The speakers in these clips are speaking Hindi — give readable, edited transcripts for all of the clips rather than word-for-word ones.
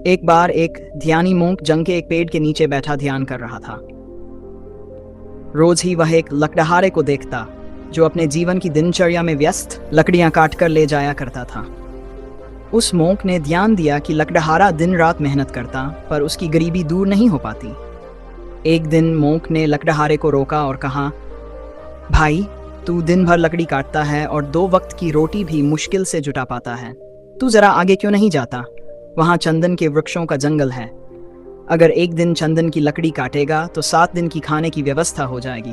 एक बार एक ध्यानी मोंक जंग के एक पेड़ के नीचे बैठा ध्यान कर रहा था। रोज ही वह एक लकड़हारे को देखता जो अपने जीवन की दिनचर्या में व्यस्त लकड़ियां काट कर ले जाया करता था। उस मोंक ने ध्यान दिया कि लकड़हारा दिन रात मेहनत करता पर उसकी गरीबी दूर नहीं हो पाती। एक दिन मोंक ने लकड़हारे को रोका और कहा, भाई, तू दिन भर लकड़ी काटता है और 2 वक्त की रोटी भी मुश्किल से जुटा पाता है। तू जरा आगे क्यों नहीं जाता? वहाँ चंदन के वृक्षों का जंगल है। अगर एक दिन चंदन की लकड़ी काटेगा तो 7 दिन की खाने की व्यवस्था हो जाएगी।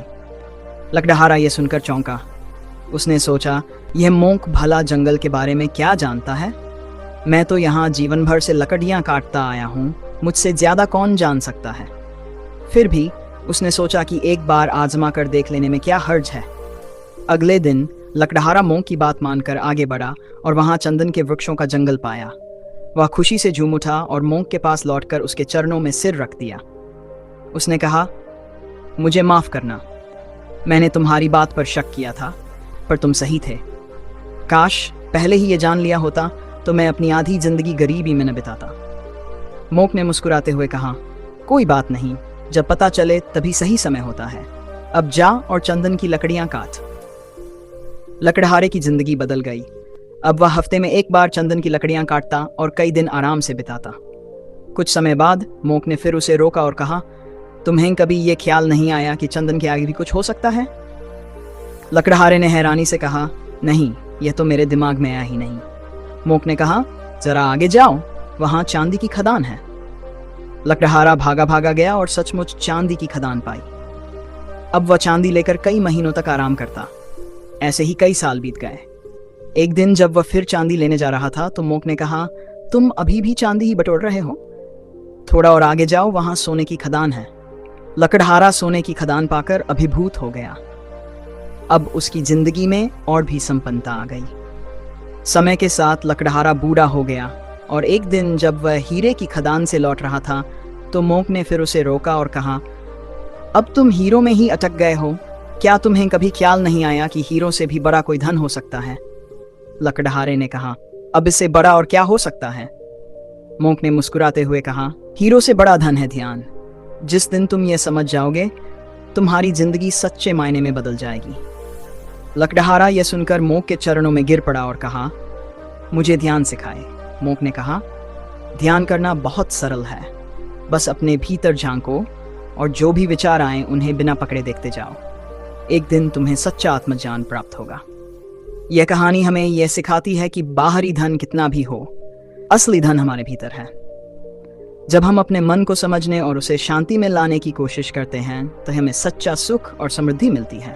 लकड़हारा यह सुनकर चौंका। उसने सोचा, यह मोंक भला जंगल के बारे में क्या जानता है? मैं तो यहाँ जीवन भर से लकड़ियाँ काटता आया हूँ, मुझसे ज्यादा कौन जान सकता है। फिर भी उसने सोचा कि एक बार आजमा कर देख लेने में क्या हर्ज है। अगले दिन लकड़हारा मोंक की बात मानकर आगे बढ़ा और वहाँ चंदन के वृक्षों का जंगल पाया। वह खुशी से झूम उठा और मोंक के पास लौटकर उसके चरणों में सिर रख दिया। उसने कहा, मुझे माफ करना, मैंने तुम्हारी बात पर शक किया था, पर तुम सही थे। काश पहले ही ये जान लिया होता तो मैं अपनी आधी जिंदगी गरीबी में न बिताता। मोंक ने मुस्कुराते हुए कहा, कोई बात नहीं, जब पता चले तभी सही समय होता है। अब जा और चंदन की लकड़ियां काट। लकड़हारे की जिंदगी बदल गई। अब वह हफ्ते में एक बार चंदन की लकड़ियां काटता और कई दिन आराम से बिताता। कुछ समय बाद मोंक ने फिर उसे रोका और कहा, तुम्हें कभी ये ख्याल नहीं आया कि चंदन के आगे भी कुछ हो सकता है? लकड़हारे ने हैरानी से कहा, नहीं, यह तो मेरे दिमाग में आया ही नहीं। मोंक ने कहा, जरा आगे जाओ, वहां चांदी की खदान है। लकड़हारा भागा भागा गया और सचमुच चांदी की खदान पाई। अब वह चांदी लेकर कई महीनों तक आराम करता। ऐसे ही कई साल बीत गए। एक दिन जब वह फिर चांदी लेने जा रहा था तो मोंक ने कहा, तुम अभी भी चांदी ही बटोर रहे हो? थोड़ा और आगे जाओ, वहां सोने की खदान है। लकड़हारा सोने की खदान पाकर अभिभूत हो गया। अब उसकी जिंदगी में और भी संपन्नता आ गई। समय के साथ लकड़हारा बूढ़ा हो गया और एक दिन जब वह हीरे की खदान से लौट रहा था तो मोंक ने फिर उसे रोका और कहा, अब तुम हीरो में ही अटक गए हो। क्या तुम्हें कभी ख्याल नहीं आया कि हीरो से भी बड़ा कोई धन हो सकता है? लकड़हारे ने कहा, अब इससे बड़ा और क्या हो सकता है? मोंक ने मुस्कुराते हुए कहा, हीरो से बड़ा धन है ध्यान। जिस दिन तुम ये समझ जाओगे, तुम्हारी जिंदगी सच्चे मायने में बदल जाएगी। लकड़हारा यह सुनकर मोंक के चरणों में गिर पड़ा और कहा, मुझे ध्यान सिखाए। मोंक ने कहा, ध्यान करना बहुत सरल है, बस अपने भीतर झांको और जो भी विचार आए उन्हें बिना पकड़े देखते जाओ। एक दिन तुम्हें सच्चा आत्मज्ञान प्राप्त होगा। यह कहानी हमें यह सिखाती है कि बाहरी धन कितना भी हो, असली धन हमारे भीतर है। जब हम अपने मन को समझने और उसे शांति में लाने की कोशिश करते हैं तो हमें सच्चा सुख और समृद्धि मिलती है।